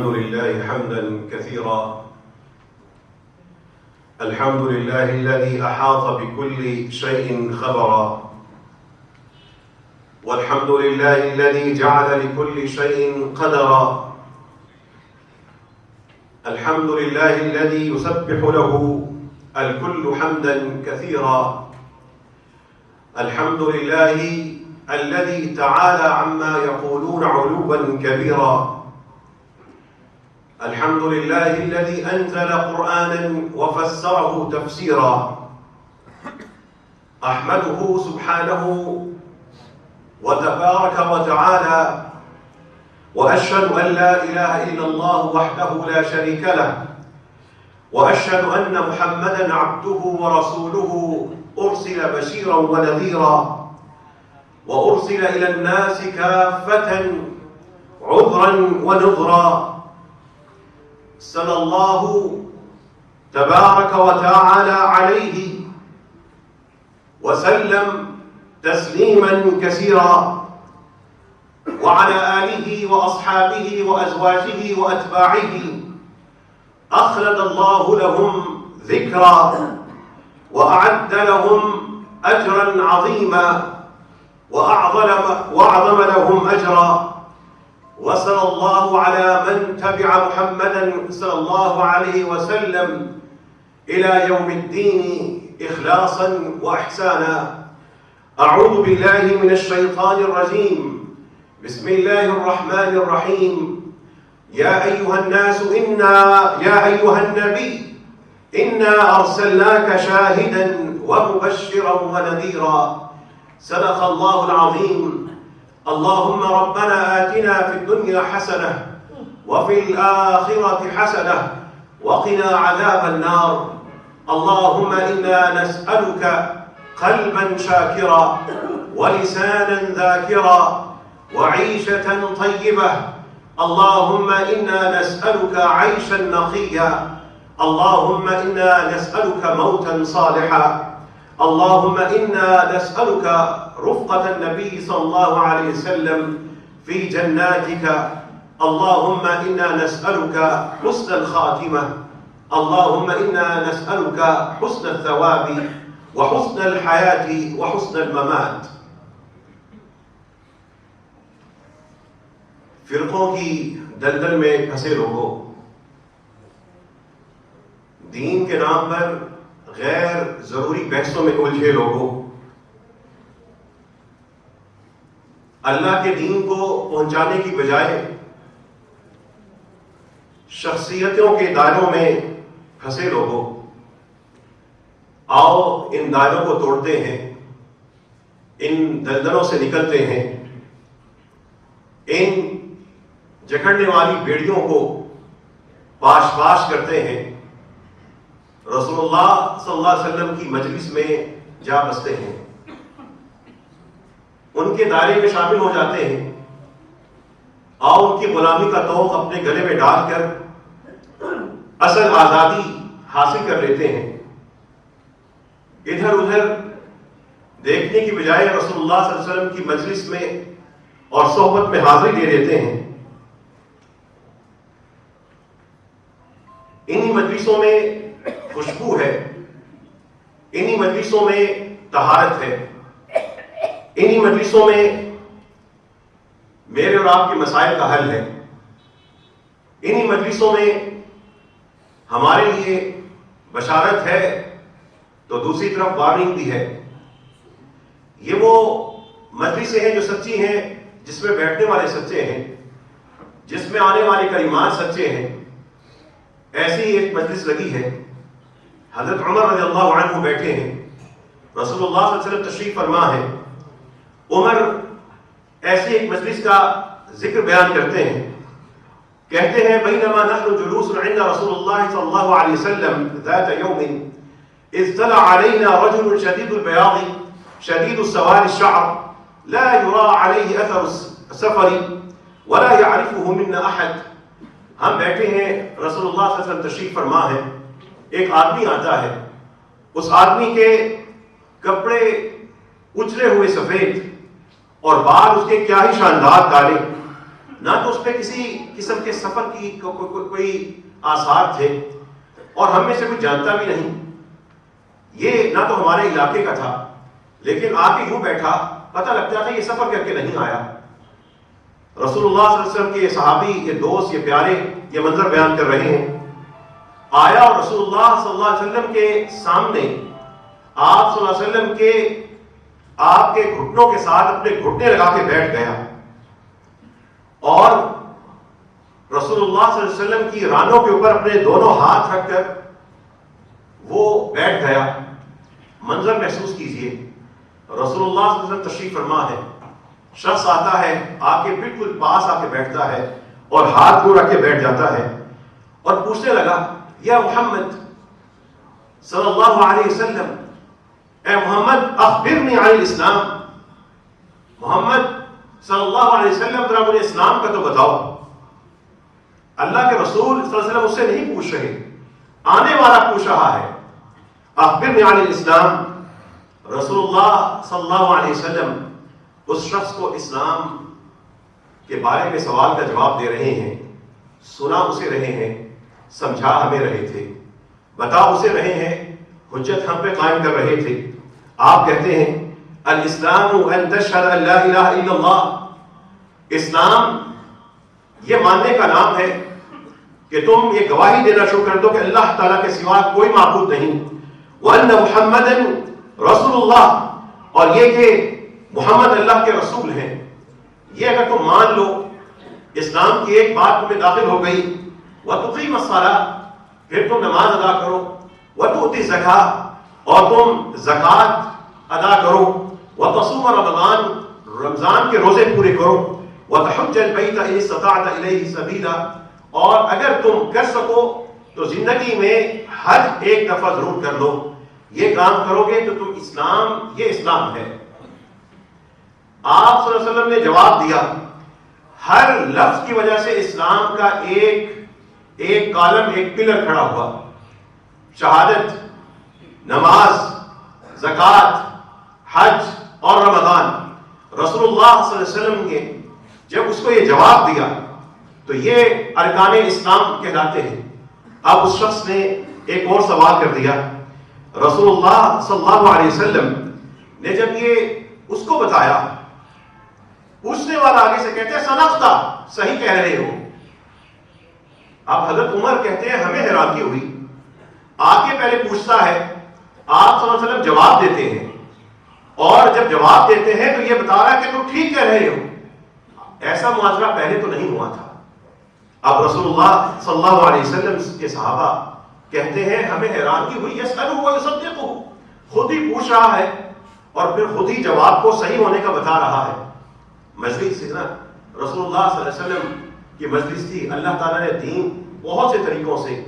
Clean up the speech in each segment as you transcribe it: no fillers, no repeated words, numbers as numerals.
الحمد لله حمدا كثيرا. الحمد لله الذي أحاط بكل شيء خبرا، والحمد لله الذي جعل لكل شيء قدرا. الحمد لله الذي يسبح له الكل حمدا كثيرا. الحمد لله الذي تعالى عما يقولون علوا كبيرا. الحمد لله الذي أنزل قرآنا وفسره تفسيرا. أحمده سبحانه وتبارك وتعالى، وأشهد أن لا إله إلا الله وحده لا شريك له، وأشهد أن محمدا عبده ورسوله أرسل بشيرا ونذيرا، وأرسل إلى الناس كافة عذرا ونذرا. صلى الله تبارك وتعالى عليه وسلم تسليما كثيرا، وعلى آله وأصحابه وأزواجه وأتباعه أخلد الله لهم ذكرا، وأعد لهم أجرا عظيما، وأعظم لهم أجرا. وصلى الله على من تبع محمدا صلى الله عليه وسلم إلى يوم الدين إخلاصا وإحسانا. أعوذ بالله من الشيطان الرجيم. بسم الله الرحمن الرحيم. يا أيها الناس يا أيها النبي إنا أرسلناك شاهدا ومبشرا ونذيرا. صدق الله العظيم. اللهم ربنا آتنا في الدنيا حسنة وفي الآخرة حسنة وقنا عذاب النار. اللهم إنا نسألك قلبا شاكرا ولسانا ذاكرا وعيشة طيبة. اللهم إنا نسألك عيشا نقيا. اللهم إنا نسألك موتا صالحا. اللهم إنا نسألك رفقة النبي صلى الله عليه وسلم في جناتك. اللهم إنا نسألك حسن الخاتمة. اللهم إنا نسألك حسن الثواب وحسن الحياة وحسن الممات. فرقوں کی دلدل میں پھنسے لوگوں، دین کے نام پر غیر ضروری بحثوں میں الجھے لوگوں، اللہ کے دین کو پہنچانے کی بجائے شخصیتوں کے دائروں میں پھنسے لوگوں، آؤ ان دائروں کو توڑتے ہیں، ان دلدلوں سے نکلتے ہیں، ان جکڑنے والی بیڑیوں کو پاش پاش کرتے ہیں، رسول اللہ صلی اللہ علیہ وسلم کی مجلس میں جا بستے ہیں، ان کے دائرے میں شامل ہو جاتے ہیں، آؤ ان کی غلامی کا طوق اپنے گلے میں ڈال کر اصل آزادی حاصل کر لیتے ہیں۔ ادھر ادھر دیکھنے کی بجائے رسول اللہ صلی اللہ علیہ وسلم کی مجلس میں اور صحبت میں حاضری دے دیتے ہیں۔ انہی مجلسوں میں خوشبو ہے، انہی مجلسوں میں طہارت ہے، انہی مجلسوں میں میرے اور آپ کے مسائل کا حل ہے، انہی مجلسوں میں ہمارے لیے بشارت ہے تو دوسری طرف وارننگ بھی ہے۔ یہ وہ مجلسیں ہیں جو سچی ہیں، جس میں بیٹھنے والے سچے ہیں، جس میں آنے والے کلمات سچے ہیں۔ ایسی ہی ایک مجلس لگی ہے، حضرت عمر رضی اللہ عنہ بیٹھے ہیں، رسول اللہ صلی اللہ علیہ وسلم تشریف فرما ہے، عمر ایسی ایک مجلس کا ذکر بیان کرتے ہیں، کہتے ہیں بینما نحن جلوس عند رسول اللہ صلی اللہ علیہ وسلم ذات یوم اذ طلع علینا رجل شدید البیاض شدید السواد الشعر لا يرى عليه اثر السفر ولا يعرفه منا احد۔ ہم بیٹھے ہیں، رسول اللہ صلی اللہ علیہ وسلم تشریف فرما ہے، ایک آدمی آتا ہے، اس آدمی کے کپڑے اچھلے ہوئے سفید اور بال اس کے کیا ہی شاندار کالے، نہ تو اس پہ کسی قسم کے سفر کی کوئی آثار تھے، اور ہم میں سے کوئی جانتا بھی نہیں، یہ نہ تو ہمارے علاقے کا تھا، لیکن آ کے یوں بیٹھا، پتہ لگتا تھا یہ سفر کر کے نہیں آیا۔ رسول اللہ صلی اللہ علیہ وسلم کے یہ صحابی، یہ دوست، یہ پیارے یہ منظر بیان کر رہے ہیں، آیا اور رسول اللہ صلی اللہ علیہ وسلم کے سامنے آپ صلی اللہ علیہ وسلم کے آپ کے گھٹنوں کے ساتھ اپنے گھٹنے لگا کے بیٹھ گیا، اور رسول اللہ صلی اللہ علیہ وسلم کی رانوں کے اوپر اپنے دونوں ہاتھ رکھ کر وہ بیٹھ گیا۔ منظر محسوس کیجئے، رسول اللہ صلی اللہ علیہ وسلم تشریف فرما ہے، شخص آتا ہے، آ کے بالکل پاس آ کے بیٹھتا ہے اور ہاتھ کو رکھ کے بیٹھ جاتا ہے اور پوچھنے لگا، یا محمد صلی اللہ علیہ وسلم، اے محمد اخبرنی عن الاسلام، محمد صلی اللہ علیہ وسلم ذرا مجھے اسلام کا تو بتاؤ۔ اللہ کے رسول صلی اللہ علیہ وسلم اس سے نہیں پوچھ رہے، آنے والا پوچھ رہا ہے، اخبرنی عن الاسلام۔ رسول اللہ صلی اللہ علیہ وسلم اس شخص کو اسلام کے بارے میں سوال کا جواب دے رہے ہیں، سنا اسے رہے ہیں، سمجھا ہمیں رہے تھے، بتا اسے رہے ہیں، حجت ہم پہ قائم کر رہے تھے۔ آپ کہتے ہیں الاسلام ان تشہد ان لا الہ الا اللہ، اسلام یہ ماننے کا نام ہے کہ تم یہ گواہی دینا شروع کر دو کہ اللہ تعالیٰ کے سوا کوئی معبود نہیں، وَأَنَّ مُحَمَّدًا رسول اللہ، اور یہ کہ محمد اللہ کے رسول ہیں۔ یہ اگر تم مان لو، اسلام کی ایک بات تمہیں داخل ہو گئی، وَتُقِيمَ الصَّلَاةَ، پھر تم نماز ادا کرو، وَتُؤْتِ الزَّكَاةَ، اور تم زکوٰۃ ادا کرو، وَتَصُومَ رمضان، رمضان کے روزے پورے کرو، وَتَحُجَّ الْبَيْتَ إِنِ اسْتَطَعْتَ إِلَيْهِ سَبِيلًا، اور اگر تم کر سکو تو زندگی میں حج ایک دفعہ ضرور کر لو۔ یہ کام کرو گے تو تم اسلام، یہ اسلام ہے۔ آپ صلی اللہ علیہ وسلم نے جواب دیا، ہر لفظ کی وجہ سے اسلام کا ایک کالم، ایک پلر کھڑا ہوا، شہادت، نماز، زکوٰۃ، حج اور رمضان۔ رسول اللہ صلی اللہ علیہ وسلم نے جب اس کو یہ جواب دیا تو یہ ارکان اسلام کہلاتے ہیں۔ اب اس شخص نے ایک اور سوال کر دیا، رسول اللہ صلی اللہ علیہ وسلم نے جب یہ اس کو بتایا، پوچھنے والا آگے سے کہتے ہیں صدقتا، صحیح کہہ رہے ہو۔ اب حضرت عمر کہتے ہیں ہمیں حیرانی ہوئی، آگے پہلے پوچھتا ہے، آپ صلی اللہ علیہ وسلم جواب دیتے ہیں، اور جب جواب دیتے ہیں تو یہ بتا رہا ہے کہ تم ٹھیک کہہ رہے ہو۔ ایسا معاشرہ پہلے تو نہیں ہوا تھا۔ اب رسول اللہ صلی اللہ علیہ وسلم کے صحابہ کہتے ہیں ہمیں حیرانی ہوئی، یسألہ ویصدقہ، خود ہی پوچھ رہا ہے اور پھر خود ہی جواب کو صحیح ہونے کا بتا رہا ہے۔ مجلس نا رسول اللہ صلی اللہ علیہ وسلم کی مجلس تھی، اللہ تعالیٰ نے دین بہت سے طریقوں سے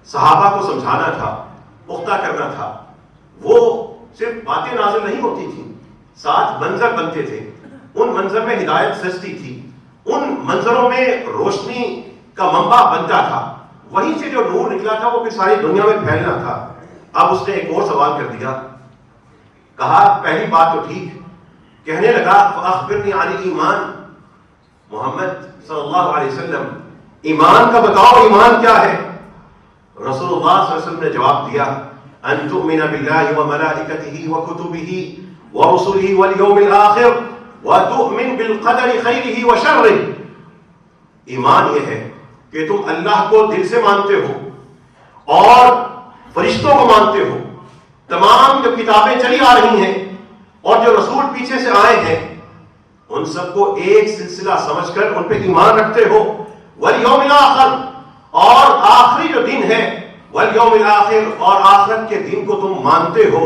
صحابہ کو سمجھانا تھا، پختہ کرنا تھا۔ وہ صرف باتیں نازل نہیں ہوتی تھیں، ساتھ منظر بنتے تھے، ان منظر میں ہدایت سجتی تھی، ان منظروں میں روشنی کا منبع بنتا تھا، وہیں سے جو نور نکلا تھا وہ پھر ساری دنیا میں پھیلنا تھا۔ اب اس نے ایک اور سوال کر دیا، کہا پہلی بات تو ٹھیک، کہنے لگا فاخبرنی عن ایمان، محمد صلی اللہ علیہ وسلم ایمان کا بتاؤ، ایمان کیا ہے؟ رسول اللہ صلی اللہ علیہ وسلم نے جواب دیا، ان تؤمن باللہ وملائکتہ وکتبہ ورسلہ والیوم الآخر وتؤمن بالقدر خیرہ وشرہ۔ ایمان یہ ہے کہ تم اللہ کو دل سے مانتے ہو اور فرشتوں کو مانتے ہو، تمام جو کتابیں چلی آ رہی ہیں اور جو رسول پیچھے سے آئے ہیں ان سب کو ایک سلسلہ سمجھ کر ان پہ ایمان رکھتے ہو، والیوم الآخر، اور آخری جو دن ہے، والیوم الآخر، اور آخرت کے دن کو تم مانتے ہو۔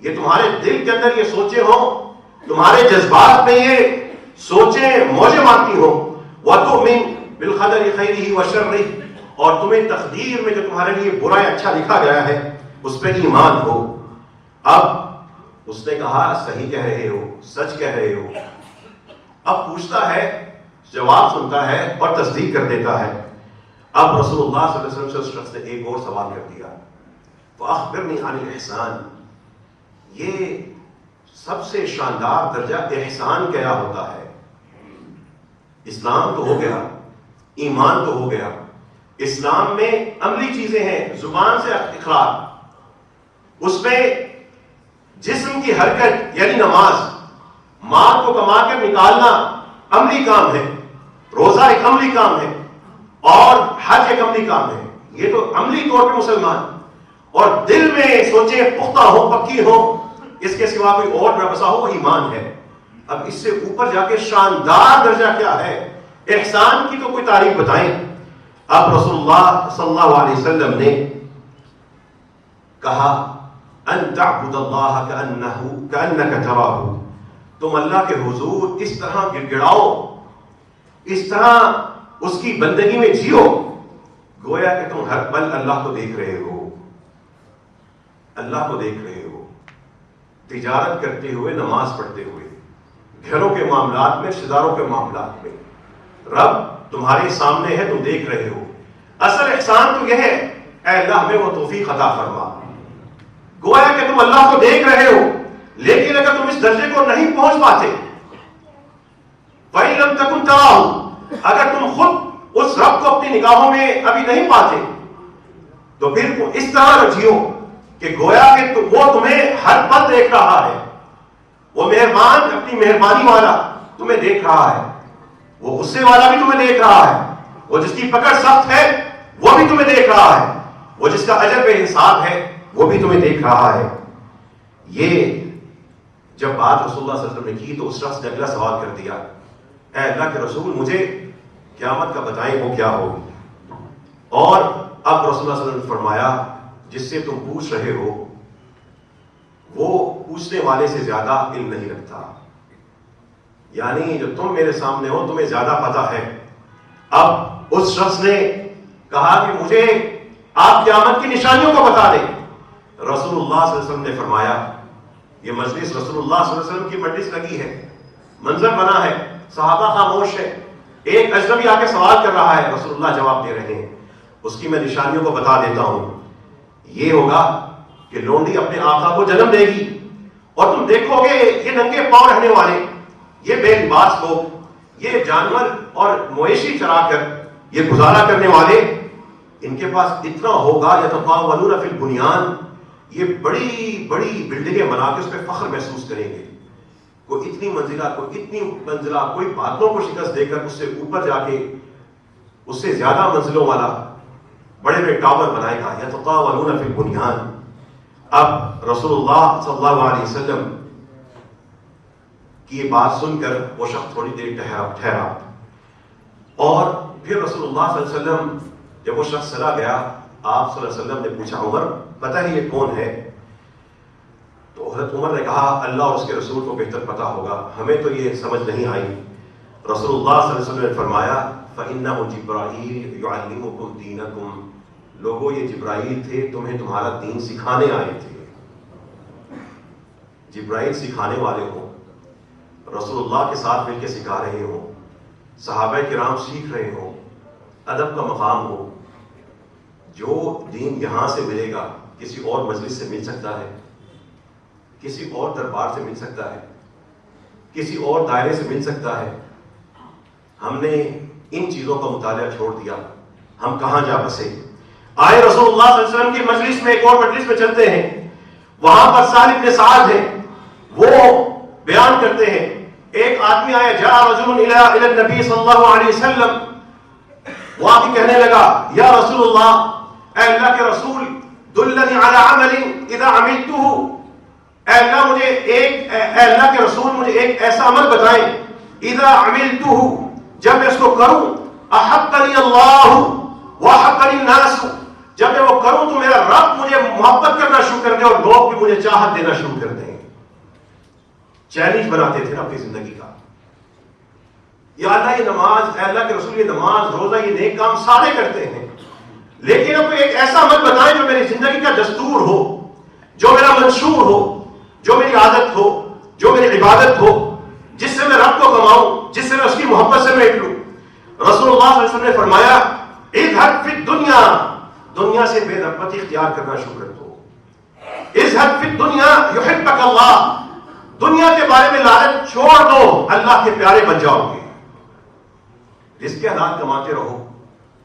یہ تمہارے دل کے اندر یہ سوچیں ہوں، تمہارے جذبات میں یہ سوچیں موجیں مارتی ہوں، وَتُؤْمِن بِالْقَدَرِ خَيْرِهِ وَشَرِّهِ، اور تمہیں تقدیر میں جو تمہارے لیے برا یا اچھا لکھا گیا ہے اس پہ ایمان ہو۔ اب اس نے کہا صحیح کہہ رہے ہو، سچ کہہ رہے ہو۔ اب پوچھتا ہے، جواب سنتا ہے اور تصدیق کر دیتا ہے۔ اب رسول اللہ صلی اللہ علیہ وسلم سے اس شخص نے ایک اور سوال کر دیا، فَأَخْبِرْنِي عَنِ الْإِحْسَانِ، یہ سب سے شاندار درجہ احسان کیا ہوتا ہے؟ اسلام تو ہو گیا، ایمان تو ہو گیا، اسلام میں عملی چیزیں ہیں، زبان سے اخلاق، اس میں جسم کی حرکت یعنی نماز، مال کو کما کر نکالنا عملی کام ہے، روزہ ایک عملی کام ہے، اور حج ایک عملی کام ہے. یہ تو عملی طور پہ مسلمان. اور دل میں سوچیں پختہ ہو، پکی ہو، اس کے سوا کوئی اور نہ بسا ہو، وہ ایمان ہے. اب اس سے اوپر جا کے شاندار درجہ کیا ہے؟ احسان کی تو کوئی تعریف بتائیں. اب رسول اللہ صلی اللہ علیہ وسلم نے کہا ان تعبد اللہ کأنک تراہ، تم اللہ کے حضور اس طرح گڑ گڑاؤ، اس طرح اس کی بندگی میں جیو گویا کہ تم ہر پل اللہ کو دیکھ رہے ہو. اللہ کو دیکھ رہے ہو، تجارت کرتے ہوئے، نماز پڑھتے ہوئے، گھروں کے معاملات میں، رشتہ داروں کے معاملات میں، رب تمہارے سامنے ہے، تم دیکھ رہے ہو. اصل احسان تو یہ ہے اے اللہ ہمیں وہ توفیق عطا فرما. گویا کہ تم اللہ کو دیکھ رہے ہو، لیکن اگر تم اس درجے کو نہیں پہنچ پاتے، فَإِن لَمْ تَكُنْ تَرَاهُ، اگر تم خود اس رب کو اپنی نگاہوں میں ابھی نہیں پاتے، تو پھر اس طرح جیو کہ گویا کہ وہ تمہیں ہر پل دیکھ رہا ہے. وہ مہربان، اپنی مہربانی والا تمہیں دیکھ رہا ہے، وہ غصے والا بھی تمہیں دیکھ رہا ہے، وہ جس کی پکڑ سخت ہے وہ بھی تمہیں دیکھ رہا ہے، وہ جس کا اجر بے حساب ہے وہ بھی تمہیں دیکھ رہا ہے. یہ جب بات رسول اللہ صلی اللہ علیہ وسلم نے کی تو اس شخص نے اگلا سوال کر دیا، اے اللہ کے رسول مجھے قیامت کا بتائیں وہ کیا ہوگی. اور اب رسول اللہ صلی اللہ علیہ وسلم نے فرمایا جس سے تم پوچھ رہے ہو وہ پوچھنے والے سے زیادہ علم نہیں رکھتا. یعنی جو تم میرے سامنے ہو تمہیں زیادہ پتا ہے. اب اس شخص نے کہا کہ مجھے آپ قیامت کی نشانیوں کو بتا دیں. رسول اللہ صلی اللہ علیہ وسلم نے فرمایا، یہ مجلس رسول اللہ صلی اللہ علیہ وسلم کی مجلس لگی ہے، منظر بنا ہے، صحابہ خاموش ہے، ایک اجنبی آ کے سوال کر رہا ہے، رسول اللہ جواب دے رہے ہیں. اس کی میں نشانیوں کو بتا دیتا ہوں. یہ ہوگا کہ لونڈی اپنے آقا کو جنم دے گی اور تم دیکھو گے یہ ننگے پاؤں رہنے والے، یہ بے لباس لوگ، یہ جانور اور مویشی چرا کر یہ گزارا کرنے والے، ان کے پاس اتنا ہوگا یتطاولون فی البنیان، یہ بڑی بڑی بلڈنگیں بنا کے اس پہ فخر محسوس کریں گے. کوئی اتنی منزلہ کوئی بادلوں کو شکست دے کر اس سے اوپر جا کے اس سے زیادہ منزلوں والا بڑے بڑے ٹاور بنائے گا. یتطاولون فی البنیان. اب رسول اللہ صلی اللہ علیہ وسلم کی یہ بات سن کر وہ شخص تھوڑی دیر ٹھہرا اور پھر رسول اللہ صلی اللہ علیہ وسلم جب وہ شخص چلا گیا، آپ صلی اللہ علیہ وسلم نے پوچھا عمر پتہ ہے یہ کون ہے؟ تو حضرت عمر نے کہا اللہ اور اس کے رسول کو بہتر پتا ہوگا، ہمیں تو یہ سمجھ نہیں آئی. رسول اللہ صلی اللہ علیہ وسلم نے فرمایا فَإِنَّهُ جِبْرَائِیلُ يُعَلِّمُكُمْ دِینَکُمْ، لوگوں یہ جبرائیل تھے تمہیں تمہارا دین سکھانے آئے تھے. جبرائیل سکھانے والے ہوں، رسول اللہ کے ساتھ مل کے سکھا رہے ہوں، صحابہ کرام سیکھ رہے ہوں، ادب کا مقام ہو. جو دین یہاں سے ملے گا کسی اور مجلس سے مل سکتا ہے، کسی اور دربار سے مل سکتا ہے، کسی اور دائرے سے مل سکتا ہے. ہم نے ان چیزوں کا مطالعہ چھوڑ دیا، ہم کہاں جا بسے. آئے رسول اللہ صلی اللہ علیہ وسلم کی مجلس میں، ایک اور مجلس میں چلتے ہیں، وہاں پر سہل بن سعد ہیں، وہ بیان کرتے ہیں ایک آدمی آیا، جاء رجل الى النبی صلی اللہ علیہ وسلم، وہ آدمی کہنے لگا یا رسول اللہ، اے اللہ کے رسول، دلنی علی عمل اذا عملته، اے اللہ کے رسول مجھے ایک ایسا عمل بتائیں، اذا عملته، جب میں اس کو کروں، احبنی اللہ واحبنی الناس، جب میں وہ کروں تو میرا رب مجھے محبت کرنا شروع کر دے اور لوگ بھی مجھے چاہت دینا شروع کر دیں. چیلنج بناتے تھے نا اپنی زندگی کا، یا اللہ یہ نماز، اے اللہ کے رسول یہ نماز روزہ یہ نیک کام سارے کرتے ہیں، لیکن اب ایک ایسا عمل بتائیں جو میری زندگی کا دستور ہو، جو میرا منشور ہو، جو میری عادت ہو، جو میری عبادت ہو، جس سے میں رب کو کماؤں، جس سے میں اس کی محبت سے میٹ لوں. رسول اللہ صلی اللہ علیہ وسلم نے فرمایا اذهب فی الدنیا، دنیا سے بے رغبتی اختیار کرنا شروع کر دو. اذهب فی الدنیا یحبک اللہ، دنیا کے بارے میں لالچ چھوڑ دو، اللہ کے پیارے بن جاؤ گے. رزق کے حلال کماتے رہو،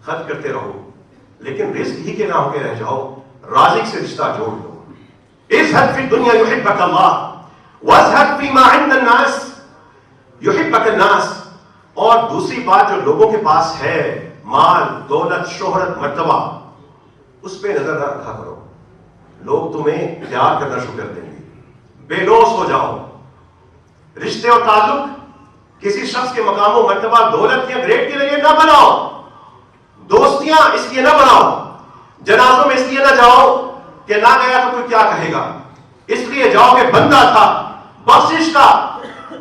خرچ کرتے رہو، لیکن رزق ہی کے نہ ہو کے رہ جاؤ، رازق سے رشتہ جوڑ لو. اذهب في الدنيا يحبك الله واذهب فيما عند الناس يحبك الناس. اور دوسری بات جو لوگوں کے پاس ہے، مال، دولت، شہرت، مرتبہ، اس پہ نظر نہ رکھا کرو. لوگ تمہیں پیار کرنا شروع کر دیں گے. بے لوث ہو جاؤ. رشتے اور تعلق کسی شخص کے مقام و مرتبہ، دولت یا گریڈ کے لیے نہ بناؤ. دوستیاں اس لیے نہ بناؤ. جنازوں میں اس لیے نہ جاؤ کہ نہ گیا تو کوئی کیا کہے گا. اس لیے جاؤ کہ بندہ تھا، بخشش کا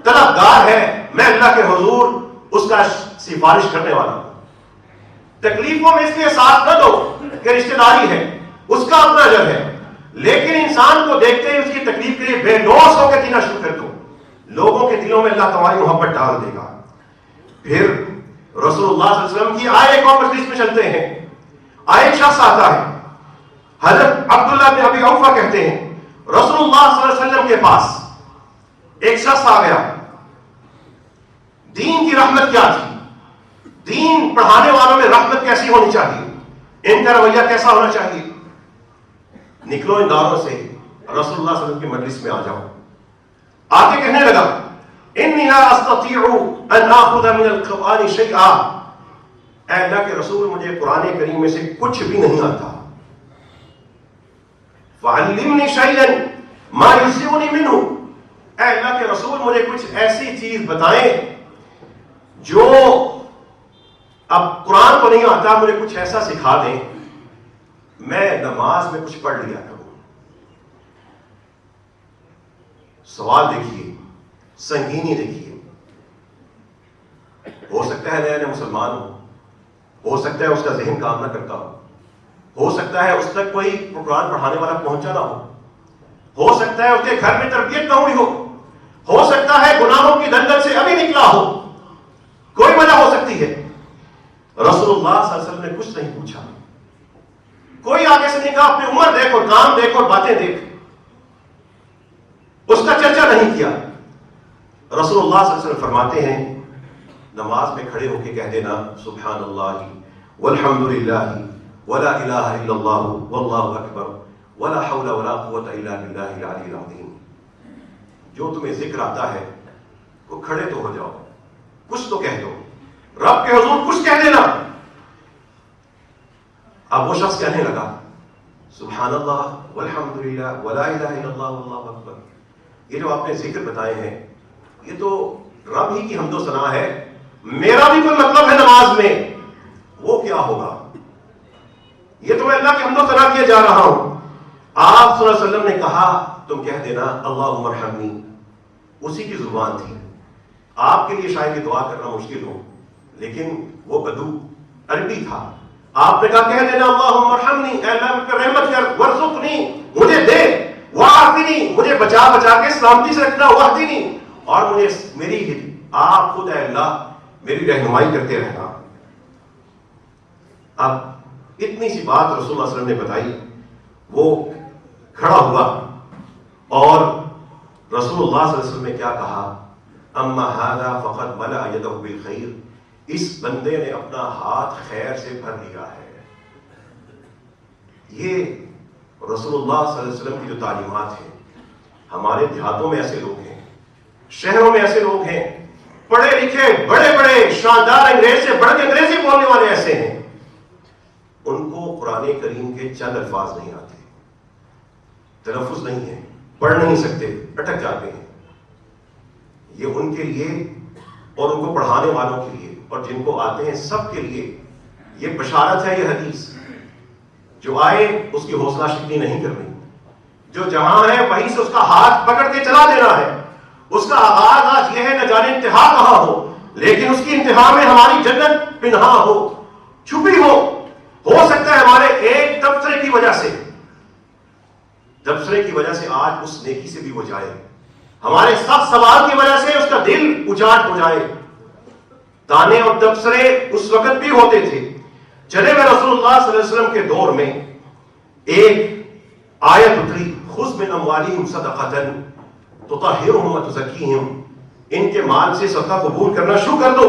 طلبگار ہے، میں اللہ کے حضور اس کا سفارش کرنے والا ہوں. تکلیفوں میں اس لیے ساتھ نہ دو کہ رشتہ داری ہے، اس کا اپنا اجر ہے، لیکن انسان کو دیکھتے ہی اس کی تکلیف کے لیے بے لوث ہو کے جینا شروع کر دو. لوگوں کے دلوں میں اللہ تمہاری محبت ڈال دے گا. پھر رسول اللہ صلی اللہ علیہ وسلم کی آئے ایک اور مجلس میں چلتے ہیں. آئے ایک شخص آتا ہے، حضرت عبداللہ بن ابی اوفا کہتے ہیں رسول اللہ صلی اللہ علیہ وسلم کے پاس ایک شخص آ گیا. دین کی رحمت کیا تھی، دین پڑھانے والوں میں رحمت کیسی ہونی چاہیے، ان کا رویہ کیسا ہونا چاہیے. نکلو ان داروں سے، رسول اللہ صلی اللہ علیہ وسلم کی مجلس میں آ جاؤ. آ کے کہنے لگا انی لا استطیع ان آخذ من القرآن شیئا. اے اللہ کے رسول، مجھے قرآن کریم میں سے کچھ بھی نہیں آتا. فعلمنی شیئا ما یسعنی منہ. اے اللہ کے رسول، مجھے کچھ ایسی چیز بتائیں جو اب قرآن کو نہیں آتا، مجھے کچھ ایسا سکھا دیں میں نماز میں کچھ پڑھ لیا کروں. سوال دیکھیے، سنگینی دیکھیے. ہو سکتا ہے نیا نیا مسلمان ہو سکتا ہے اس کا ذہن کام نہ کرتا ہو سکتا ہے اس تک کوئی قرآن پڑھانے والا پہنچا نہ ہو سکتا ہے اس کے گھر میں تربیت نہ ہوئی ہو سکتا ہے گناہوں کی دلدل سے ابھی نکلا ہو. کوئی وجہ ہو سکتی ہے. رسول اللہ صلی اللہ علیہ وسلم نے کچھ نہیں پوچھا. کوئی آگے سے نہیں کہا اپنی عمر دیکھ اور کام دیکھ اور باتیں دیکھ. اس کا چرچا نہیں کیا. رسول اللہ صلی اللہ علیہ وسلم فرماتے ہیں نماز میں کھڑے ہو کے کہہ دینا سبحان اللہ والحمد للہ ولا الہ الا اللہ واللہ اکبر ولا حول ولا قوت الا باللہ العلی العظیم. جو تمہیں ذکر آتا ہے وہ کھڑے تو ہو جاؤ، کچھ تو کہہ دو، رب کے حضور کچھ کہہ دینا. اب وہ شخص کہنے لگا سبحان اللہ والحمد للہ ولا الہ الا اللہ واللہ اکبر. یہ جو آپ نے ذکر بتائے ہیں یہ تو رب ہی کی حمد و ثنا ہے، میرا بھی کوئی مطلب ہے نماز میں، وہ کیا ہوگا؟ یہ تو میں اللہ کی حمد و ثنا کیے جا رہا ہوں. آپ صلی اللہ علیہ وسلم نے کہا تم کہہ دینا اللہم ارحمنی. اسی کی زبان تھی. آپ کے لیے شاید یہ دعا کرنا مشکل ہو، لیکن وہ بدو عربی تھا. آپ نے کہا کہہ دینا اللہم ارحمنی، اے اللہ مجھ پر رحمت کر، ورزقنی، مجھے دے، وعافنی، مجھے بچا کے سلامتی سے رکھنا، واہدنی، اور مجھے میری آپ خود اے اللہ میری رہنمائی کرتے رہنا. اب اتنی سی بات رسول اللہ صلی اللہ علیہ وسلم نے بتائی. وہ کھڑا ہوا اور رسول اللہ صلی اللہ علیہ وسلم نے کیا کہا اما ھذا فقد ملأ یدہ بالخیر. اس بندے نے اپنا ہاتھ خیر سے بھر لیا ہے. یہ رسول اللہ صلی اللہ علیہ وسلم کی جو تعلیمات ہیں. ہمارے دیہاتوں میں ایسے لوگ ہیں، شہروں میں ایسے لوگ ہیں، پڑھے لکھے بڑے بڑے شاندار انگریز سے بڑھ کے انگریزی بولنے والے ایسے ہیں، ان کو قرآن کریم کے چند الفاظ نہیں آتے، تلفظ نہیں ہے، پڑھ نہیں سکتے، اٹک جاتے ہیں. یہ ان کے لیے اور ان کو پڑھانے والوں کے لیے اور جن کو آتے ہیں سب کے لیے یہ بشارت ہے. یہ حدیث جو آئے اس کی حوصلہ شکنی نہیں کرنی. جو جہاں ہے وہیں سے اس کا ہاتھ پکڑ کے چلا دینا ہے. اس کا آغاز آج یہ ہے، نہ جانے انتہا کہاں ہو، لیکن اس کی انتہا میں ہماری جنت پنہا ہو، چھپی ہو سکتا ہے ہمارے ایک تبصرے کی وجہ سے آج اس نیکی سے بھی وہ جائے. ہمارے سب سوال کی وجہ سے اس کا دل اجاٹ ہو جائے. تانے اور تبصرے اس وقت بھی ہوتے تھے. چلے میں رسول اللہ صلی اللہ علیہ وسلم کے دور میں ایک آیت اتری خذ من اموالہم صدقۃ تطہرہم وتزکیہم. ان کے مال سے صدقہ قبول کرنا شروع کر دو.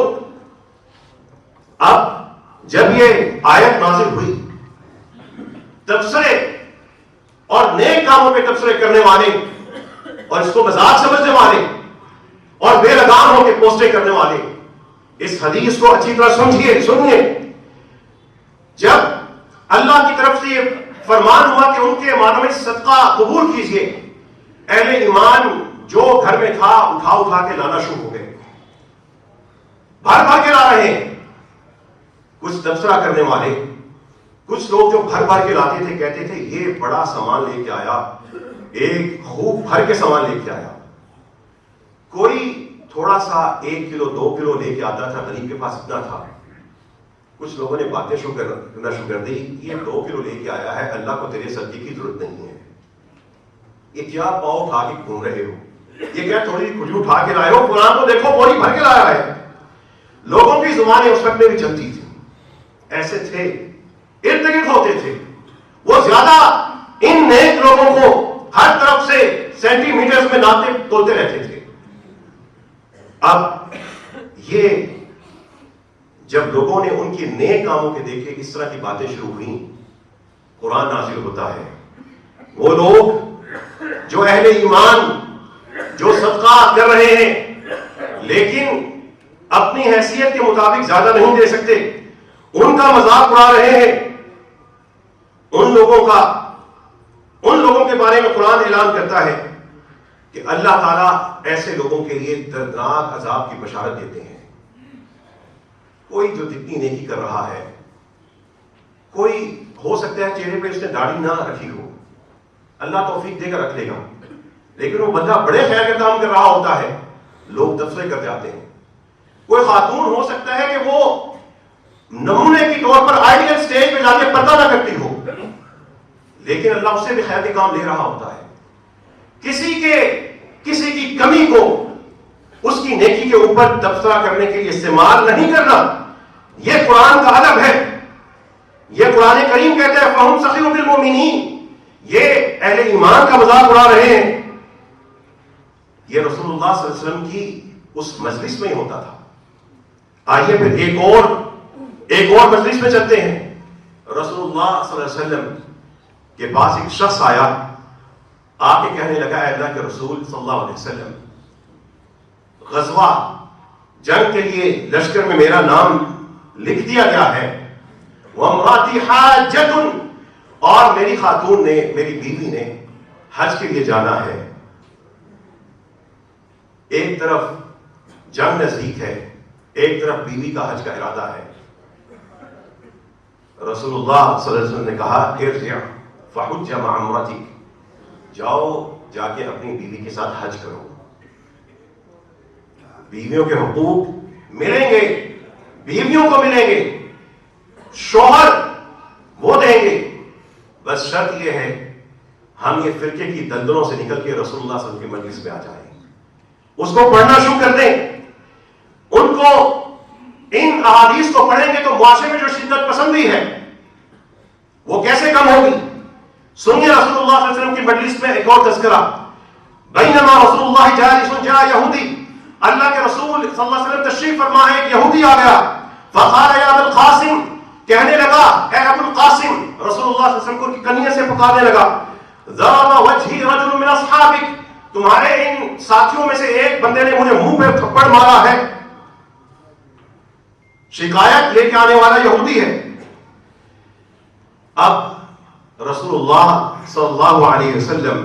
جب یہ آیت نازل ہوئی تبصرے اور نیک کاموں پہ تبصرے کرنے والے اور اس کو مذاق سمجھنے والے اور بے لگام ہو کے پوسٹیں کرنے والے اس حدیث کو اچھی طرح سنیے. جب اللہ کی طرف سے یہ فرمان ہوا کہ ان کے معنی میں صدقہ قبول کیجئے، اہل ایمان جو گھر میں تھا اٹھا کے لانا شروع ہو گئے، بھر کے لا رہے ہیں. کچھ تبصرہ کرنے والے، کچھ لوگ جو بھر کے لاتے تھے کہتے تھے یہ بڑا سامان لے کے آیا، ایک خوب بھر کے سامان لے کے آیا. کوئی تھوڑا سا 1 کلو 2 کلو لے کے آتا تھا، غریب کے پاس اتنا تھا. کچھ لوگوں نے باتیں کرنا شروع کر دی، یہ 2 کلو لے کے آیا ہے، اللہ کو تیرے صدقے کی ضرورت نہیں ہے. یہ کیا پاؤ اٹھا کے گھوم رہے ہو، یہ کیا تھوڑی کھجور اٹھا کے لائے ہو، قرآن کو دیکھو بوری بھر کے لایا ہے. لوگوں کی زبانیں اس وقت میں بھی چلتی تھی، ایسے تھے، ارد گرد ہوتے تھے. وہ زیادہ ان نیک لوگوں کو ہر طرف سے سینٹی میٹرز میں ناپتے تولتے رہتے تھے. اب یہ جب لوگوں نے ان کے نیک کاموں کے دیکھے اس طرح کی باتیں شروع ہوئیں، قرآن نازل ہوتا ہے. وہ لوگ جو اہل ایمان جو صدقات کر رہے ہیں لیکن اپنی حیثیت کے مطابق زیادہ نہیں دے سکتے، ان کا مذاق اڑا رہے ہیں. ان لوگوں کے بارے میں قرآن اعلان کرتا ہے کہ اللہ تعالیٰ ایسے لوگوں کے لیے دردناک عذاب کی بشارت دیتے ہیں. کوئی جو جتنی نیکی کر رہا ہے، کوئی ہو سکتا ہے چہرے پہ اس نے داڑھی نہ رکھی ہو، اللہ توفیق دے کر رکھ لے گا، لیکن وہ بندہ بڑے خیر کا کام کر رہا ہوتا ہے، لوگ تبصرے کر جاتے ہیں. کوئی خاتون ہو سکتا ہے کہ وہ نمونے کے طور پر آئیڈیل سٹیج پہ جا کے پردہ نہ کرتی ہو، لیکن اللہ اس سے بھی خیر کے کام لے رہا ہوتا ہے. کسی کی کمی کو اس کی نیکی کے اوپر تبصرہ کرنے کے لیے استعمال نہیں کرنا، یہ قرآن کا ادب ہے. یہ قرآن کریم کہتا ہے فَهُمْ سَخِرُوا بِالْمُؤْمِنِينَ، یہ اہل ایمان کا مذاق اڑا رہے ہیں. یہ رسول اللہ صلی اللہ علیہ وسلم کی اس مجلس میں ہی ہوتا تھا. آئیے پھر ایک اور مجلس میں چلتے ہیں. رسول اللہ صلی اللہ علیہ وسلم کے پاس ایک شخص آیا، آ کے کہنے لگا اے اللہ کے رسول صلی اللہ علیہ وسلم، غزوہ جنگ کے لیے لشکر میں میرا نام لکھ دیا گیا ہے، وامراتی حاجۃ، اور میری خاتون نے، میری بیوی نے حج کے لیے جانا ہے. ایک طرف جنگ نزدیک ہے، ایک طرف بیوی کا حج کا ارادہ ہے. رسول اللہ صلی اللہ علیہ وسلم نے کہا ارجع فحج مع امرتک، جاؤ جا کے اپنی بیوی کے ساتھ حج کرو. بیویوں کے حقوق ملیں گے، بیویوں کو ملیں گے، شوہر وہ دیں گے، بس شرط یہ ہے ہم یہ فرقے کی دلدلوں سے نکل کے رسول اللہ صلی اللہ علیہ وسلم کے مجلس میں آ جائیں، اس کو پڑھنا شروع کر دیں. ان کو ان احادیث کو پڑھیں گے تو معاشرے میں جو شدت پسندی ہے وہ کیسے کم ہوگی. سنیے رسول اللہ صلی اللہ علیہ وسلم کی مجلس میں ایک اور تذکرہ. بینما رسول اللہ جالس جاء یہودی، اللہ کے رسول صلی اللہ علیہ وسلم تشریف فرما ہے، ایک یہودی آ گیا. فقال یا ابا القاسم، کہنے لگا اے ابو القاسم، رسول اللہ صلی اللہ علیہ وسلم کو کنیے سے پکارنے لگا. ضرب وجهي رجل من اصحابك، تمہارے ان ساتھیوں میں سے ایک بندے نے مجھے منہ پہ تھپڑ مارا ہے. شکایت لے کے آنے والا یہودی ہے. اب رسول اللہ صلی اللہ علیہ وسلم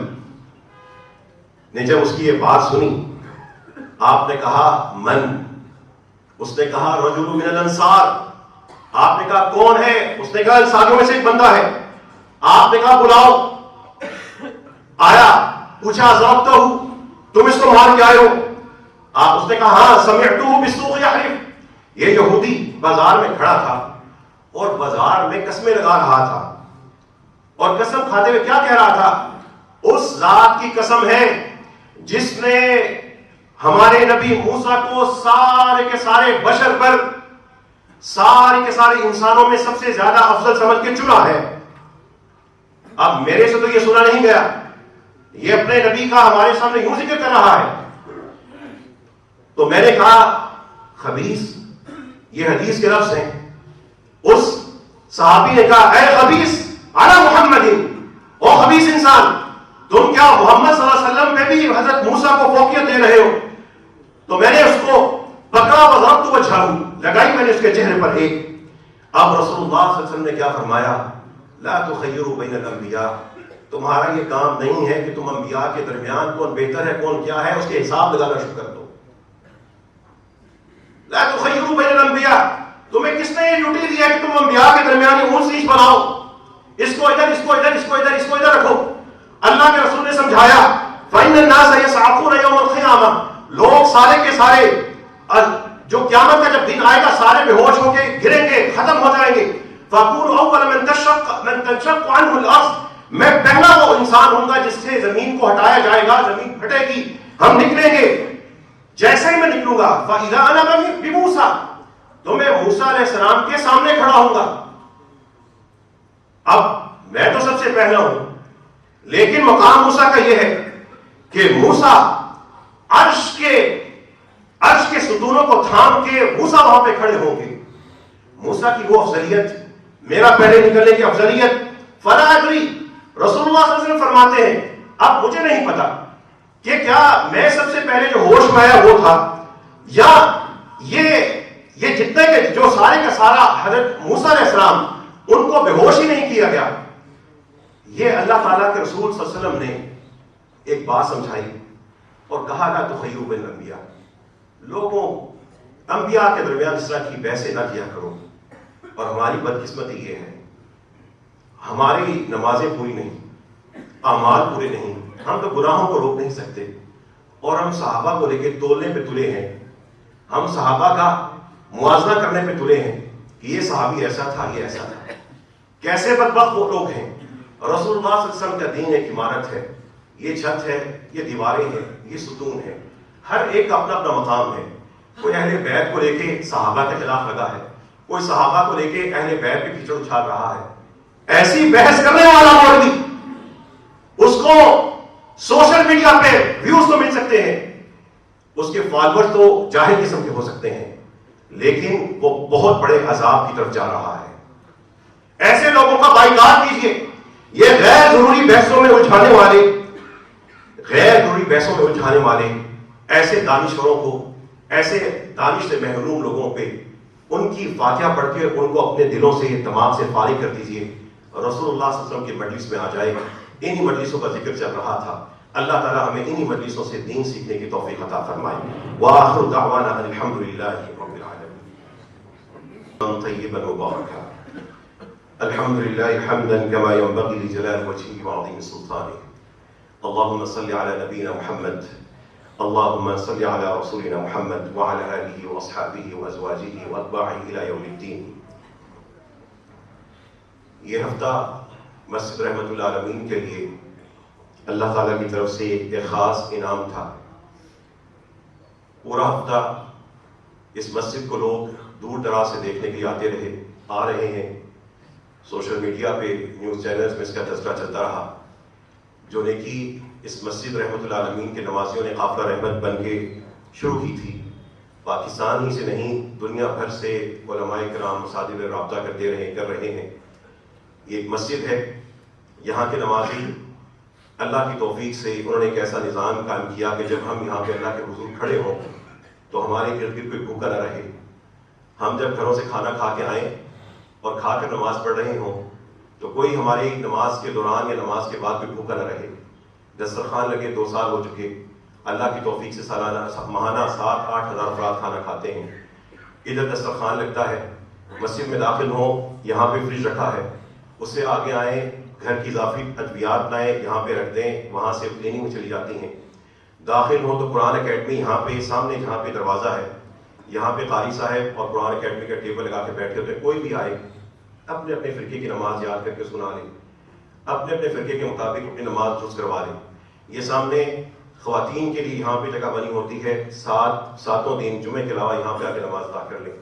نے جب اس کی یہ بات سنی، آپ نے کہا من، اس نے کہا رجل من الانصار. آپ نے کہا کون ہے؟ اس نے کہا انصاریوں میں سے ایک بندہ ہے. آپ نے کہا بلاؤ. آیا، پوچھا ضربتہ، تم اس کو مار کے آئے ہو؟ اس نے کہا ہاں، سمعتہ بالسوق یحلف. یہ یہودی بازار میں کھڑا تھا اور بازار میں قسمیں لگا رہا تھا، اور قسم کھاتے ہوئے کیا کہہ رہا تھا؟ اس ذات کی قسم ہے جس نے ہمارے نبی موسیٰ کو سارے کے سارے بشر پر، سارے کے سارے انسانوں میں سب سے زیادہ افضل سمجھ کے چنا ہے. اب میرے سے تو یہ سنا نہیں گیا، یہ اپنے نبی کا ہمارے سامنے یوں ذکر کر رہا ہے. تو میں نے کہا خبیث، یہ حدیث کے لفظ ہیں، اس صحابی نے کہا اے خبیث علی محمد، او خبیث انسان، تم کیا محمد صلی اللہ علیہ وسلم پہ بھی حضرت موسیٰ کو فوقیت دے رہے ہو؟ تو میں نے اس کو پکڑا وضربت وجہہ، لگائی میں نے اس کے چہرے پر ایک۔ اب رسول اللہ صلی اللہ علیہ وسلم نے کیا فرمایا؟ لا تخیروا بین الانبیاء، تمہارا یہ کام نہیں ہے کہ تم انبیاء کے درمیان کون بہتر ہے کون کیا ہے اس کے حساب لگانا شروع کر دو۔ لا تخیروا بین الانبیاء، تمہیں کس نے یہ ڈیوٹی دی ہے کہ تم انبیاء کے درمیان اونچ نیچ بناؤ، اس کو ادھر اس کو ادھر اس کو ادھر اس کو ادھر رکھو؟ اللہ کے رسول نے سمجھایا فإن الناس يصعقون يوم القيامة، لوگ سارے کے سارے جو قیامت کا جب دن آئے گا سارے بے ہوش ہو کے گریں گے، ختم ہو جائیں گے۔ فَأَكُونُ أَوَّلَ مَنْ تَنشَقُّ عَنْهُ الْأَرْضُ، میں پہلا وہ انسان ہوں گا جس سے زمین کو ہٹایا جائے گا، زمین پھٹے گی، ہم نکلیں گے۔ جیسے ہی میں نکلوں گا فَإِذَا أَنَا بِمُوسَىٰ، تو میں موسیٰ علیہ السلام کے سامنے کھڑا ہوں گا۔ اب میں تو سب سے پہلا ہوں، لیکن مقام موسیٰ کا یہ ہے کہ موسیٰ عرش کے ستونوں کو تھام کے موسیٰ وہاں پہ کھڑے ہوں گے۔ موسیٰ کی وہ افضلیت، میرا پہلے نکلنے کی افضلیت، فلا ادری، رسول اللہ صلی اللہ علیہ وسلم فرماتے ہیں اب مجھے نہیں پتا کہ کیا میں سب سے پہلے جو ہوش میں آیا وہ تھا، یا یہ جتنے کے جو سارے کا سارا حضرت موسیٰ علیہ السلام ان کو بے ہوش ہی نہیں کیا گیا۔ یہ اللہ تعالیٰ کے رسول صلی اللہ علیہ وسلم نے ایک بات سمجھائی اور کہا لا تخیروا بین الانبیاء، لوگوں انبیاء کے درمیان اس طرح کی بحثیں نہ کیا کرو۔ اور ہماری بدقسمتی یہ ہے ہماری نمازیں پوری نہیں، اعمال پورے نہیں، ہم تو گناہوں کو روک نہیں سکتے، اور ہم صحابہ کو لے کے تولنے پہ تلے ہیں، ہم صحابہ کا موازنہ کرنے پہ تلے ہیں کہ یہ صحابی ایسا تھا یہ ایسا تھا۔ کیسے بدبخت وہ لوگ ہیں۔ رسول اللہ صلی اللہ علیہ وسلم کا دین ایک عمارت ہے، یہ چھت ہے، یہ دیواریں ہیں، یہ ستون ہے، ہر ایک کا اپنا اپنا مقام ہے۔ کوئی اہل بیت کو لے کے صحابہ کے خلاف لگا ہے، کوئی صحابہ کو لے کے اہل بیت پہ کیچڑ اچھال رہا ہے۔ ایسی بحث کرنے والا مولوی، اس کو سوشل میڈیا پہ ویوز تو مل سکتے ہیں، اس کے فالوورز تو جاہل قسم کے ہو سکتے ہیں، لیکن وہ بہت بڑے عذاب کی طرف جا رہا ہے۔ ایسے لوگوں کا بائیکاٹ کیجیے۔ یہ غیر ضروری بحثوں میں الجھانے والے ایسے دانشوروں کو، ایسے دانش سے محروم لوگوں پہ ان کی فاتحہ پڑھ کے ان کو اپنے دلوں سے دماغ سے فارغ کر دیجیے۔ رسول اللہ صلی اللہ علیہ وسلم کی مجلس میں آ جائے، انہی مجلسوں کا ذکر چل رہا تھا۔ اللہ تعالیٰ ہمیں انہی مجلسوں سے دین سیکھنے کی توفیق عطا فرمائے۔ وآخر دعوانا الحمد للہ رب العالمین طیبا مبارکا الحمد للہ حمدا کما ينبغي لجلال وجهه وعظیم سلطانه اللهم صل على نبينا محمد اللهم صل على رسولنا محمد وعلى آله وأصحابه وأزواجه وأتباعه إلى يوم الدين۔ یہ ہفتہ مسجد رحمت اللہ العالمین کے لیے اللہ تعالیٰ کی طرف سے ایک خاص انعام تھا۔ پورا ہفتہ اس مسجد کو لوگ دور دراز سے دیکھنے کے لیے آتے رہے، آ رہے ہیں، سوشل میڈیا پہ نیوز چینلز میں اس کا تذکرہ چلتا رہا۔ جو نیکی اس مسجد رحمت اللہ العالمین کے نمازیوں نے قافلہ رحمت بن کے شروع کی تھی، پاکستان ہی سے نہیں دنیا بھر سے علماء کرام مساجد رابطہ کر رہے ہیں۔ یہ ایک مسجد ہے، یہاں کے نمازی اللہ کی توفیق سے انہوں نے ایک ایسا نظام قائم کیا کہ جب ہم یہاں پہ اللہ کے حضور کھڑے ہوں تو ہمارے ارد گرد کوئی بھوکا نہ رہے۔ ہم جب گھروں سے کھانا کھا کے آئیں اور کھا کر نماز پڑھ رہے ہوں تو کوئی ہماری نماز کے دوران یا نماز کے بعد کوئی بھوکا نہ رہے۔ دسترخوان لگے 2 سال ہو چکے، اللہ کی توفیق سے سالانہ ماہانہ 7-8 ہزار افراد کھانا کھاتے ہیں۔ ادھر دسترخوان لگتا ہے، مسجد میں داخل ہوں یہاں پہ فریج رکھا ہے، اس سے آگے آئیں گھر کی اضافی ادویات لائیں یہاں پہ رکھ دیں، وہاں سے کلیننگ میں چلی جاتی ہیں۔ داخل ہوں تو قرآن اکیڈمی یہاں پہ سامنے جہاں پہ دروازہ ہے، یہاں پہ قاری صاحب اور قرآن اکیڈمی کا ٹیبل لگا کے بیٹھے ہوتے ہیں۔ کوئی بھی آئے اپنے اپنے فرقے کی نماز یاد کر کے سنا لے، اپنے اپنے فرقے کے مطابق اپنی نماز درست کروا لے۔ یہ سامنے خواتین کے لیے یہاں پہ جگہ بنی ہوتی ہے، ساتوں دن جمعے کے علاوہ یہاں پہ آ کے نماز ادا کر لیں۔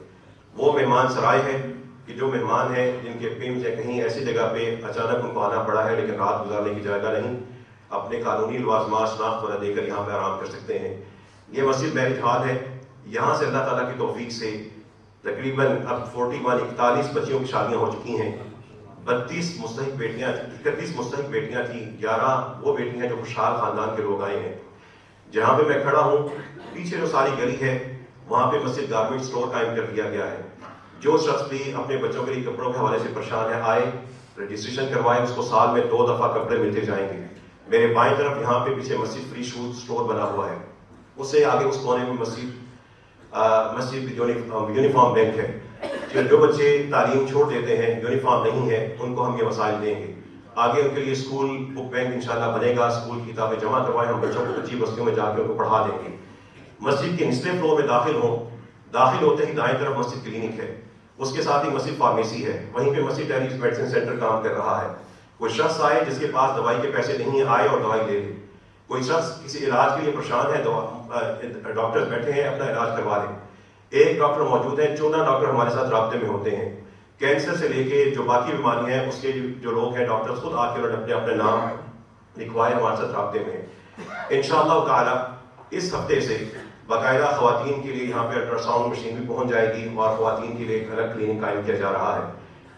وہ مہمان سرائے ہے کہ جو مہمان ہیں جن کے پیم سے کہیں ایسی جگہ پہ اچانک ان کو آنا پڑا ہے لیکن رات گزارنے کی جگہ نہیں، اپنے قانونی لوازمات شناخت وغیرہ دے کر یہاں پہ آرام کر سکتے ہیں۔ یہ مسجد میرج ہال ہے، یہاں سے اللہ تعالیٰ کی توفیق سے تقریباً اب 41 بچیوں کی شادیاں ہو چکی ہیں. 32 مستحق بیٹیاں 31 مستحق بیٹیاں تھیں. 11 وہ بیٹیاں جو خوشحال خاندان کے لوگ آئے ہیں. جہاں پہ میں کھڑا ہوں پیچھے جو ساری گلی ہے وہاں پہ مسجد گارمنٹ اسٹور قائم کر دیا گیا ہے. جو شخص بھی اپنے بچوں کے لیے کپڑوں کے حوالے سے پریشان ہے آئے رجسٹریشن کروائے, اس کو سال میں 2 دفعہ کپڑے ملتے جائیں گے. میرے بائیں طرف یہاں پہ پیچھے مسجد فری شوز اسٹور بنا ہوا ہے, اس سے آگے اس کونے میں مسجد یونیفارم بینک ہے. جو بچے تعلیم چھوڑ دیتے ہیں یونیفارم نہیں ہے ان کو ہم یہ وسائل دیں گے. آگے ان کے لیے اسکول بک بینک انشاءاللہ بنے گا, اسکول کی کتابیں جمع کروائیں, ہم بچوں کو 25 بستیوں میں جا کے ان کو پڑھا دیں گے. مسجد کے نچلے فلور میں داخل ہوتے ہی دائیں طرف مسجد کلینک ہے, اس کے ساتھ ہی مسجد فارمیسی ہے, وہیں پہ مسجد ٹیلیز میڈیسن سینٹر کام کر رہا ہے. کوئی شخص آئے جس کے پاس دوائی کے پیسے نہیں آئے اور دوائی لے لے. کوئی شخص کسی علاج کے لیے پریشان ہے, ڈاکٹر بیٹھے ہیں اپنا علاج کروا لیں. ایک ڈاکٹر موجود ہیں, 14 ڈاکٹر ہمارے ساتھ رابطے میں ہوتے ہیں. کینسر سے لے کے جو باقی بیماریاں ہیں اس کے جو لوگ ہیں ڈاکٹر خود آ کے اپنے نام لکھوائے ہمارے ساتھ رابطے میں ہیں. انشاءاللہ تعالی اس ہفتے سے باقاعدہ خواتین کے لیے یہاں پہ الٹرا ساؤنڈ مشین بھی پہنچ جائے گی اور خواتین کے لیے ایک الگ کلینک قائم کیا جا رہا ہے.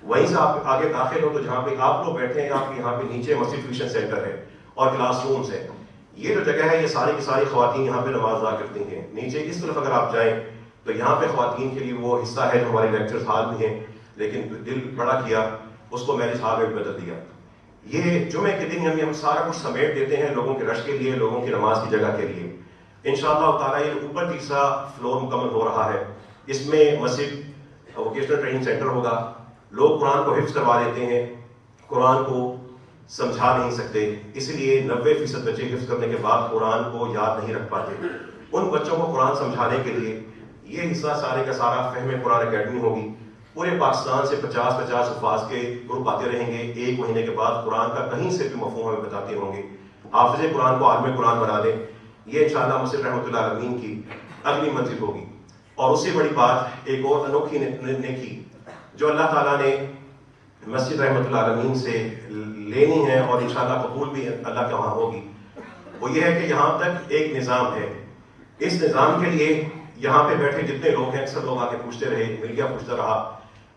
وہیں سے آپ آگے داخل ہو تو جہاں پہ آپ لوگ بیٹھے ہیں آپ یہاں پہ نیچے مسجد ٹیوشن سینٹر ہے اور کلاس رومز ہے. یہ جو جگہ ہے یہ ساری کی ساری خواتین یہاں پہ نماز ادا کرتی ہیں. نیچے اس طرف اگر آپ جائیں تو یہاں پہ خواتین کے لیے وہ حصہ ہے جو ہمارے لیکچرز ہال میں ہیں, لیکن دل بڑا کیا اس کو میرج ہال میں بدل دیا. یہ جمعے کے دن ہم سارا کچھ سمیٹ دیتے ہیں لوگوں کے رش کے لیے, لوگوں کی نماز کی جگہ کے لیے. انشاءاللہ تعالیٰ یہ اوپر تیسرا فلور مکمل ہو رہا ہے. اس میں مسجد ووکیشنل ٹریننگ سینٹر ہوگا. لوگ قرآن کو حفظ کروا لیتے ہیں, قرآن کو سمجھا نہیں سکتے, اس لیے 90% بچے حفظ کرنے کے بعد قرآن کو یاد نہیں رکھ پاتے. ان بچوں کو قرآن سمجھانے کے لیے یہ حصہ سارے کا سارا فہم قرآن اکیڈمی ہوگی. پورے پاکستان سے 50 حفاظ کے گروپ آتے رہیں گے. 1 مہینے کے بعد قرآن کا کہیں سے بھی مفہوم ہمیں بتاتے ہوں گے. حافظ قرآن کو عالم قرآن بنا دیں. یہ انشاءاللہ مسجد رحمۃ اللہ العالمین کی اگلی منزل ہوگی. اور اس سے بڑی بات ایک اور انوکھی نیکی جو اللہ تعالیٰ نے مسجد رحمۃ اللہ العالمین سے لینی ہے اور انشاءاللہ قبول بھی اللہ کے وہاں ہوگی, وہ یہ ہے کہ یہاں تک ایک نظام ہے. اس نظام کے لیے یہاں پہ بیٹھے جتنے لوگ ہیں اکثر لوگ آ کے پوچھتے رہے, میڈیا پوچھتا رہا,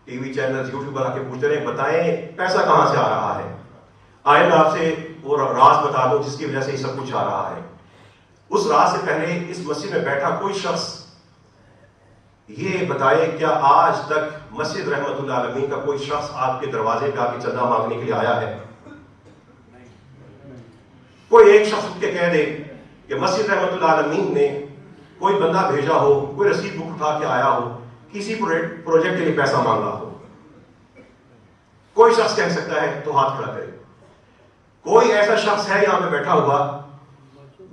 ٹی وی چینل یوٹیوبر آ کے پوچھتے رہے بتائیں پیسہ کہاں سے آ رہا ہے. آئے میں آپ سے وہ راز بتا دوں جس کی وجہ سے یہ سب کچھ آ رہا ہے. اس راز سے پہلے اس مسجد میں بیٹھا کوئی شخص یہ بتائے کیا آج تک مسجد رحمۃ اللہ العالمین کا کوئی شخص آپ کے دروازے پہ آ کے چندہ مانگنے کے لیے آیا ہے؟ کوئی ایک شخص اٹھ کے کہہ دے کہ مسجد رحمۃ اللہ العالمین نے کوئی بندہ بھیجا ہو, کوئی رسید بک اٹھا کے آیا ہو, کسی پروجیکٹ کے لیے پیسہ مانگا ہو. کوئی شخص کہہ سکتا ہے تو ہاتھ کھڑا کرے. کوئی ایسا شخص ہے یہاں پہ بیٹھا ہوا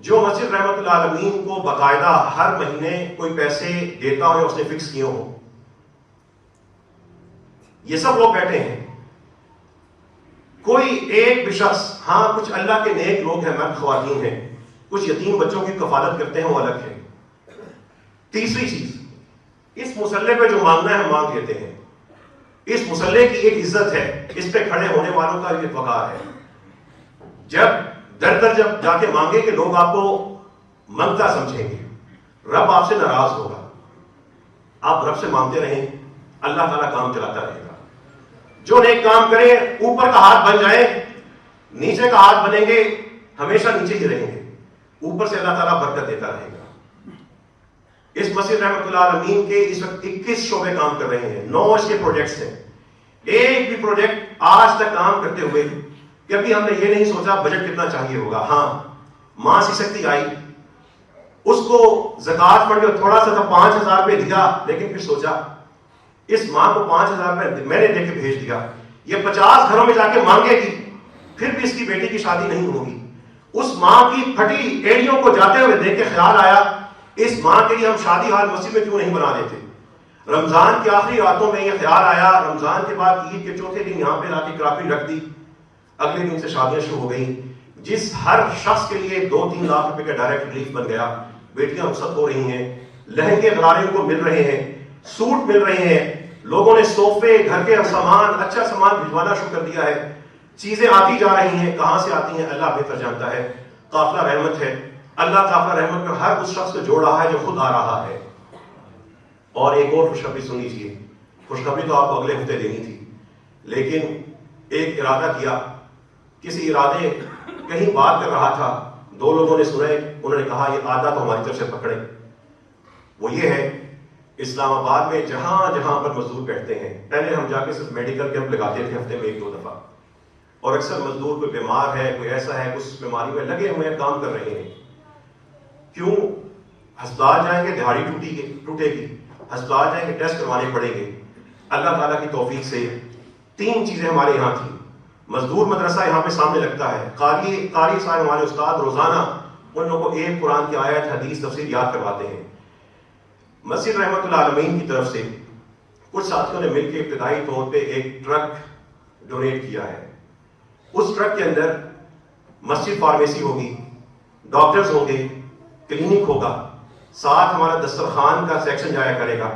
جو مسجد رحمۃ اللہ العالمین کو باقاعدہ ہر مہینے کوئی پیسے دیتا ہو یا اس نے فکس کیے ہو؟ یہ سب لوگ بیٹھے ہیں. کوئی ایک بھی شخص, ہاں کچھ اللہ کے نیک لوگ ہیں, مرد خواتین ہیں, کچھ یتیم بچوں کی کفالت کرتے ہیں, وہ الگ ہے. تیسری چیز, اس مسلح پہ جو مانگنا ہے ہم مانگ لیتے ہیں. اس مسلح کی ایک عزت ہے, اس پہ کھڑے ہونے والوں کا ایک وقار ہے. جب جب جا کے مانگے کہ لوگ آپ کو منگتا سمجھیں گے, رب آپ سے ناراض ہوگا. آپ رب سے مانگتے رہیں, اللہ تعالیٰ کام چلاتا رہے گا. جو نیک کام کرے اوپر کا ہاتھ بن جائے, نیچے کا ہاتھ بنیں گے ہمیشہ نیچے ہی رہیں گے. اوپر سے اللہ تعالیٰ برکت دیتا رہے گا. اس مسجد رحمۃ اللہ العالمین کے اس وقت 21 شعبے کام کر رہے ہیں, 9 اس کے پروجیکٹس ہیں. ایک بھی پروجیکٹ آج تک کام کرتے ہوئے کبھی ہم نے یہ نہیں سوچا بجٹ کتنا چاہیے ہوگا. ہاں ماں سی سکتی آئی, اس کو زکات فنڈ میں تھوڑا سا تھا 5000 روپے دیا, لیکن پھر سوچا اس ماں کو 5000 روپے میں نے دے کے بھیج دیا, یہ 50 گھروں میں جا کے مانگے گی, پھر بھی اس کی بیٹی کی شادی نہیں ہوگی. اس ماں کی پھٹی ایڑیوں کو جاتے ہوئے دیکھ کے خیال آیا اس ماں کے لیے ہم شادی ہال مسجد میں کیوں نہیں بنا دیتے. رمضان کی آخری راتوں میں یہ خیال آیا, رمضان کے بعد عید کے چوتھے دن یہاں پہ لا کے کراکری رکھ دی. اگلے دن سے شادیاں شروع ہو گئی. جس ہر شخص کے لیے 2-3 لاکھ روپے کا ڈائریکٹ ریلیف بن گیا. بیٹیاں رخصت ہو رہی ہیں, لہنگے غرارے کو مل رہے ہیں, سوٹ مل رہے ہیں, لوگوں نے صوفے, گھر کے سامان, اچھا سامان بھجوانا شروع کر دیا ہے. چیزیں آتی جا رہی ہیں, کہاں سے آتی ہیں اللہ بہتر جانتا ہے. قافلہ رحمت ہے, اللہ قافلہ رحمت میں ہر اس شخص کو جوڑ رہا ہے جو خود آ رہا ہے. اور ایک اور خوشخبری سن لیجیے. خوشخبری تو آپ کو اگلے ہفتے دینی تھی، لیکن ایک ارادہ کیا، کسی ارادے کہیں بات کر رہا تھا، دو لوگوں نے سنے، انہوں نے کہا یہ عادت تو ہماری طرف سے پکڑے. وہ یہ ہے اسلام آباد میں جہاں جہاں پر مزدور بیٹھتے ہیں، پہلے ہم جا کے صرف میڈیکل کیمپ لگاتے تھے ہفتے میں 1-2 دفعہ، اور اکثر مزدور کوئی بیمار ہے، کوئی ایسا ہے، اس بیماری میں لگے ہوئے ہیں، کام کر رہے ہیں. کیوں ہسپتال جائیں گے دہاڑی ٹوٹے گی، ہسپتال جائیں گے ٹیسٹ کروانے پڑیں گے. اللہ تعالیٰ کی توفیق سے 3 چیزیں ہمارے یہاں تھیں. مزدور مدرسہ یہاں پہ سامنے لگتا ہے، قاری صاحب ہمارے استاد روزانہ ان لوگوں کو ایک قرآن کی آیت، حدیث، تفسیر یاد کرواتے ہیں. مسجد رحمت العالمین کی طرف سے کچھ ساتھیوں نے مل کے ابتدائی طور پہ ایک ٹرک ڈونیٹ کیا ہے. اس ٹرک کے اندر مسجد فارمیسی ہوگی، ڈاکٹرز ہوں گے، کلینک ہوگا، ساتھ ہمارا دسترخوان کا سیکشن جایا کرے گا،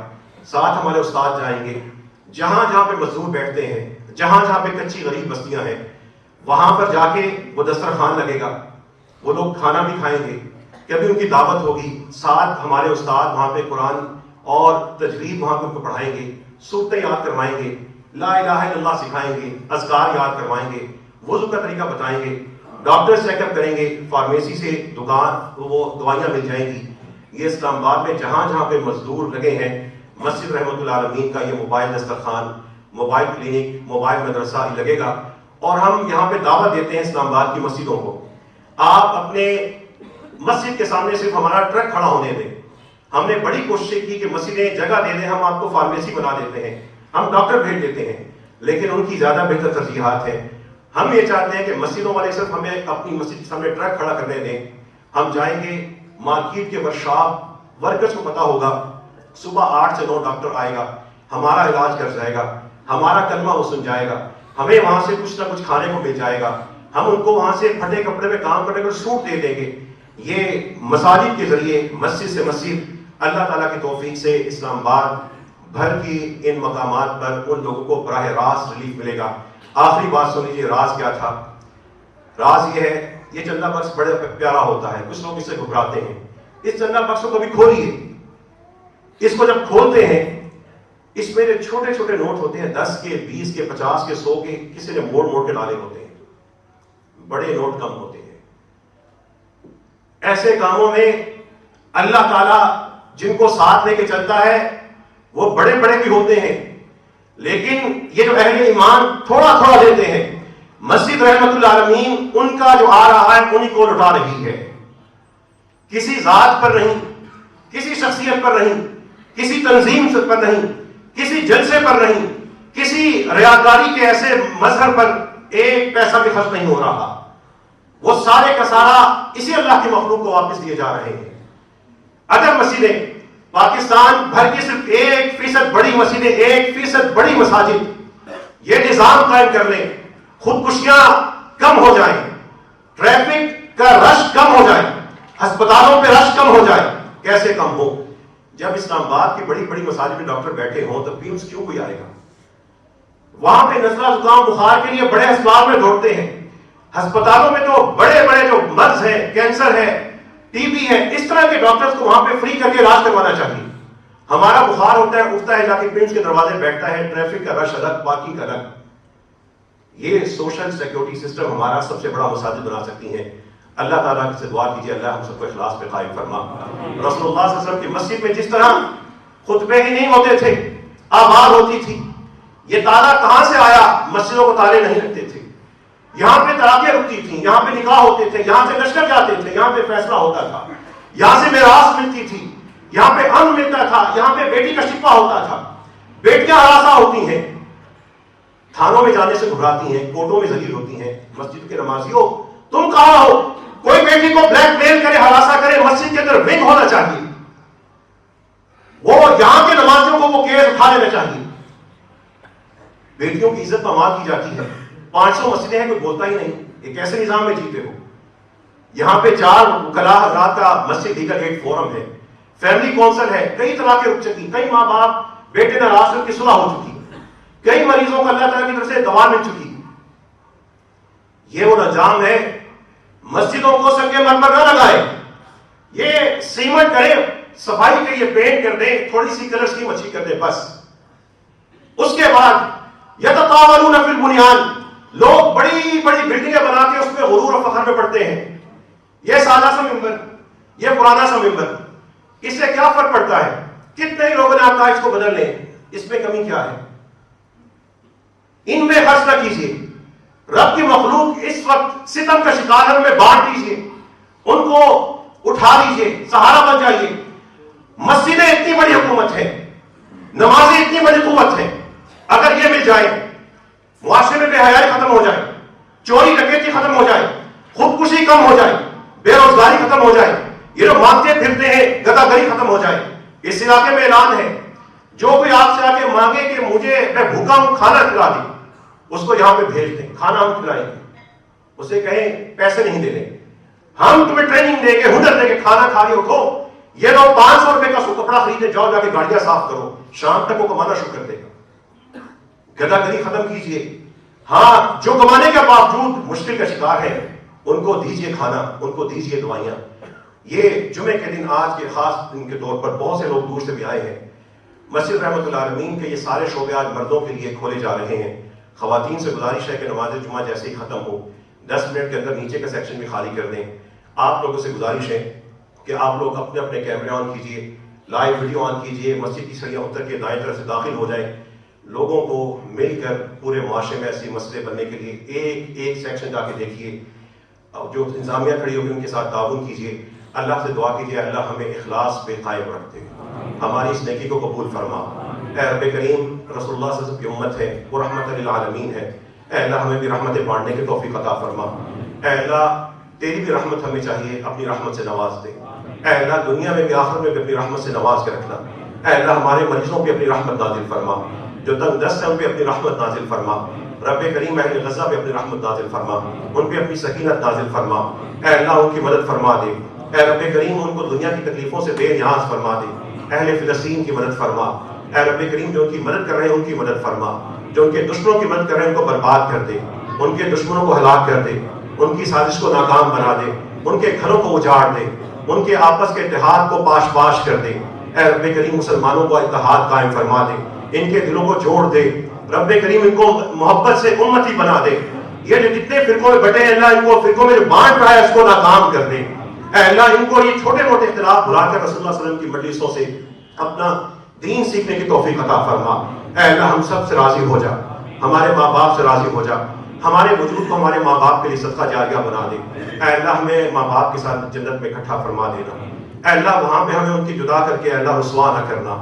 ساتھ ہمارے استاد جائیں گے. جہاں جہاں پہ مزدور بیٹھتے ہیں، جہاں جہاں پہ کچی غریب بستیاں ہیں، وہاں پر جا کے وہ دسترخوان لگے گا، وہ لوگ کھانا بھی کھائیں گے. کبھی ان کی دعوت ہوگی، ساتھ ہمارے استاد وہاں پہ قرآن اور تجوید وہاں پہ ان کو پڑھائیں گے، صورتیں یاد کروائیں گے، لا الہ الا اللہ سکھائیں گے، اذکار یاد کروائیں گے، وضو کا طریقہ بتائیں گے. ڈاکٹر چیک اپ کریں گے، فارمیسی سے وہ دوائیاں مل جائیں گی. یہ اسلام آباد میں جہاں جہاں پہ مزدور لگے ہیں، مسجد رحمت العالمین کا یہ موبائل دسترخوان، موبائل کلینک، موبائل مدرسہ لگے گا. اور ہم یہاں پہ دعوت دیتے ہیں اسلام آباد کی مسجدوں کو، آپ اپنے مسجد کے سامنے صرف ہمارا ٹرک کھڑا ہونے دیں. ہم نے بڑی کوشش کی کہ مسجدیں جگہ دے دیں، ہم آپ کو فارمیسی بنا دیتے ہیں، ہم ڈاکٹر بھیج دیتے ہیں، لیکن ان کی زیادہ بہتر ترجیحات ہیں. ہم یہ چاہتے ہیں کہ مسجدوں والے صرف ہمیں اپنی مسجد کے سامنے ٹرک کھڑا کرنے دیں. ہم جائیں گے مارکیٹ کے ورکشاپ، ورکرز کو پتا ہوگا صبح 8 سے 9 ڈاکٹر آئے گا، ہمارا علاج کر جائے گا، ہمارا کلمہ وہ سن جائے گا، ہمیں وہاں سے کچھ نہ کچھ کھانے کو مل جائے گا، ہم ان کو وہاں سے پھٹے کپڑے میں کام کرنے کو سوٹ دے دیں گے. یہ مساجد کے ذریعے مسجد سے مسجد اللہ تعالیٰ کی توفیق سے اسلام آباد بھر کی ان مقامات پر ان لوگوں کو براہ راست ریلیف ملے گا. آخری بات سن لیجیے، راز کیا تھا؟ راز یہ ہے، یہ چندہ بکس بڑا پیارا ہوتا ہے، کچھ لوگ اس سے گھبراتے ہیں. اس چندہ بکس کو کبھی کھولیے، اس کو جب کھولتے ہیں اس میں جو چھوٹے چھوٹے نوٹ ہوتے ہیں، 10 کے، 20 کے، 50 کے، 100 کے، کسی نے موڑ موڑ کے ڈالے ہوتے ہیں، بڑے نوٹ کم ہوتے ہیں. ایسے کاموں میں اللہ تعالیٰ جن کو ساتھ لے کے چلتا ہے وہ بڑے بڑے بھی ہوتے ہیں، لیکن یہ جو اہل ایمان تھوڑا تھوڑا دیتے ہیں، مسجد رحمت العالمین ان کا جو آ رہا ہے انہی کو لٹا رہی ہے. کسی ذات پر نہیں، کسی شخصیت پر نہیں، کسی تنظیم پر نہیں، کسی جلسے پر نہیں، کسی ریاکاری کے ایسے مظہر پر ایک پیسہ بھی خرچ نہیں ہو رہا. وہ سارے کا سارا اسی اللہ کی مخلوق کو واپس دیے جا رہے ہیں. اگر مسجدیں پاکستان بھر کی صرف 1% بڑی مسجدیں، 1% بڑی مساجد یہ نظام قائم کر لیں، خودکشیاں کم ہو جائیں، ٹریفک کا رش کم ہو جائے، ہسپتالوں پہ رش کم ہو جائے. کیسے کم ہو؟ جب اسلام آباد کی بڑی بڑی مساجد میں ڈاکٹر بیٹھے ہوں تو پیمز کیوں کوئی آئے گا؟ وہاں پہ نزلہ زکام بخار کے لیے بڑے ہسپتال میں دوڑتے ہیں، ہسپتالوں میں تو بڑے بڑے جو مرض ہیں، کینسر ہے، ٹی بی ہے، اس طرح کے ڈاکٹرز کو وہاں پہ فری کر کے علاج کروانا چاہیے. ہمارا بخار ہوتا ہے، اٹھتا ہے، جا کے پیمز کے دروازے بیٹھتا ہے، ٹریفک کا رش الگ، پارکنگ الگ. یہ سوشل سیکورٹی سسٹم ہمارا سب سے بڑا مساجد بنا سکتی ہیں. اللہ تعالیٰ سے دعا کیجیے اللہ ہم سب کو اخلاص پہ قائم فرما. رسول اللہ صلی اللہ علیہ وسلم کی مسجد میں جس طرح خطبے ہی نہیں ہوتے تھے، آواز ہوتی تھی. یہ تالا کہاں سے آیا؟ مسجدوں کو تالے نہیں لگتے تھے، یہاں پہ تراکیاں رکتی تھیں، یہاں پہ نکاح ہوتے تھے، یہاں سے لشکر جاتے تھے، یہاں پہ فیصلہ ہوتا تھا، یہاں سے میراث ملتی تھی، یہاں پہ امن ملتا تھا، یہاں پہ بیٹی کا شفا ہوتا تھا. بیٹیاں ہراساں ہوتی ہیں، تھانوں میں جانے سے گھبراتی ہیں، کورٹوں میں ذلیل ہوتی ہیں. مسجد کے نمازیوں تم کہاں ہو؟ کوئی بیٹی کو بلیک میل کرے، ہراساں کرے، مسجد کے اندر ونگ ہونا چاہیے. وہ یہاں کے نمازیوں کو وہ کیس اٹھا لینا چاہیے. بیٹیوں کی عزت پامال کی جاتی ہے. 500 مسجدیں ہیں، کوئی بولتا ہی نہیں. یہ کیسے نظام میں جیتے ہو؟ یہاں پہ 4 وکلاء حضرات کا مسجد لیگل ایڈ فورم ہے، فیملی کونسل ہے، کئی طرح کے رک چکی، کئی ماں باپ بیٹے ناراض کر کی صلح ہو چکی، کئی مریضوں کو اللہ تعالیٰ کی طرف سے دوا مل چکی. یہ وہ نظام ہے. مسجدوں کو سنگ مرمر نہ لگائے، یہ سیمنٹ کرے، صفائی کے لیے پینٹ کر دیں، تھوڑی سی کلر اسکیم اچھی کر دیں بس. اس کے بعد یتطاولون فی البنیان، لوگ بڑی بڑی بلڈنگیں بنا کے اس میں غرور و فخر میں پڑتے ہیں. یہ سادہ سا ممبر، یہ پرانا سا ممبر، اس سے کیا فرق پڑتا ہے؟ کتنے ہی لوگوں نے آپ کہا اس کو بدل لیں، اس میں کمی کیا ہے؟ ان میں خرچ نہ کیجیے. رب کی مخلوق اس وقت ستم کا شکار ہے، ان میں بانٹ دیجیے، ان کو اٹھا لیجیے، سہارا بن جائیے. مسجدیں اتنی بڑی حکومت ہے، نمازیں اتنی بڑی قوت ہے، اگر یہ مل جائے، معاشرے میں بے حیائی ختم ہو جائے، چوری ڈکیتی ختم ہو جائے، خودکشی کم ہو جائے، بے روزگاری ختم ہو جائے، یہ جو مانگتے پھرتے ہیں گداگری ختم ہو جائے. اس علاقے میں اعلان ہے، جو کوئی آپ سے آ کے مانگے کہ مجھے میں بھوکا ہوں کھانا کھلا دیں، اس کو یہاں پہ بھیج دیں، کھانا ہم کھلائیں گے. اسے کہیں پیسے نہیں دینے، ہم تمہیں ٹریننگ دیں گے، ہنر دیں گے، کھانا کھا کے اٹھو. یہ لو 500 روپے کا کپڑا خریدے جاؤ، جا کے گاڑیاں صاف کرو، شام تک وہ کمانا شروع کر دے گا. گداگری ختم کیجیے. ہاں، جو کمانے کے باوجود مشکل کا شکار ہے ان کو دیجیے کھانا، ان کو دیجیے دوائیاں. یہ جمعے کے دن، آج کے خاص دن کے طور پر بہت سے لوگ دور سے بھی آئے ہیں. مسجد رحمت العالمین کے یہ سارے شعبے آج مردوں کے لیے کھولے جا رہے ہیں. خواتین سے گزارش ہے کہ نماز جمعہ جیسے ہی ختم ہو 10 منٹ کے اندر نیچے کا سیکشن بھی خالی کر دیں. آپ لوگوں سے گزارش ہے کہ آپ لوگ اپنے اپنے کیمرے آن کیجئے، لائیو ویڈیو آن کیجئے، مسجد کی سڑیاں اتر کے دائیں طرف سے داخل ہو جائیں. لوگوں کو مل کر پورے معاشرے میں ایسی مسئلے بننے کے لیے ایک ایک سیکشن جا کے دیکھیے. جو انتظامیہ کھڑی ہوگی ان کے ساتھ تعاون کیجیے. اللہ سے دعا کیجیے اللہ ہمیں اخلاص پہ قائم رکھ دے، ہماری اس نیکی کو قبول فرما. اے رب کریم، رسول اللہ صلی اللہ علیہ وسلم کی امت ہے، وہ رحمت للعالمین ہے. اے اللہ ہمیں بھی رحمتیں بانٹنے کی توفیق عطا فرما. اے اللہ تیری بھی رحمت ہمیں چاہیے، اپنی رحمت سے نواز دے. اے اللہ دنیا میں بھی آخرت میں بھی اپنی رحمت سے نواز کے رکھنا. اے اللہ ہمارے مریضوں پہ اپنی رحمت نازل فرما، جو تنگ دست ہیں ان پہ اپنی رحمت نازل فرما. رب کریم اہل غزہ پہ اپنی رحمت نازل فرما، ان پہ اپنی سکینت نازل فرما. اے اللہ ان کی مدد فرما دے. اے رب کریم ان کو دنیا کی تکلیفوں سے بے نیاز فرما دے. اہل فلسطین کی مدد فرما. اے رب کریم جو ان کی مدد کر رہے ہیں ان کی مدد فرما، جو ان کے دشمنوں کی مدد کر رہے ہیں ان کو برباد کر دے، ان کے دشمنوں کو ہلاک کر دے، ان کی سازش کو ناکام بنا دے، ان کے گھروں کو اجاڑ دے، ان کے آپس کے اتحاد کو پاش پاش کر دے. اے رب کریم مسلمانوں کو اتحاد قائم فرما دے، ان کے دلوں کو جوڑ دے. رب کریم ان کو محبت سے امتی بنا دے. یہ جو جتنے فرقوں میں بٹے ہیں اللہ ان کو فرقوں میں جو بانٹ رہا ہے اس کو ناکام کر دے. اے اللہ ان کو یہ چھوٹے موٹے اختلاف بھلا کر رسول اللہ صلی اللہ علیہ وسلم کی مجلسوں سے اپنا دین سیکھنے کی توفیق عطا فرما. اے اللہ ہم سب سے راضی ہو جا، ہمارے ماں باپ سے راضی ہو جا، ہمارے وجود کو ہمارے ماں باپ کے لیے صدقہ جاریہ بنا دے. اے اللہ ہمیں ماں باپ کے ساتھ جنت میں اکٹھا فرما دینا. اے اللہ وہاں پہ ہمیں ان کی جدا کر کے اے اللہ رسوا نہ کرنا.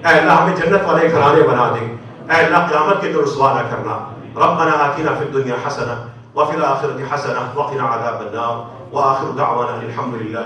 اے اللہ ہمیں جنت والے گھرانے بنا دے. اے اللہ قیامت کے دن رسوا نہ کرنا. ربنا آتنا فی الدنیا حسنہ وفی الآخرۃ حسنہ وقنا عذاب النار وآخر دعوانا الحمد للہ.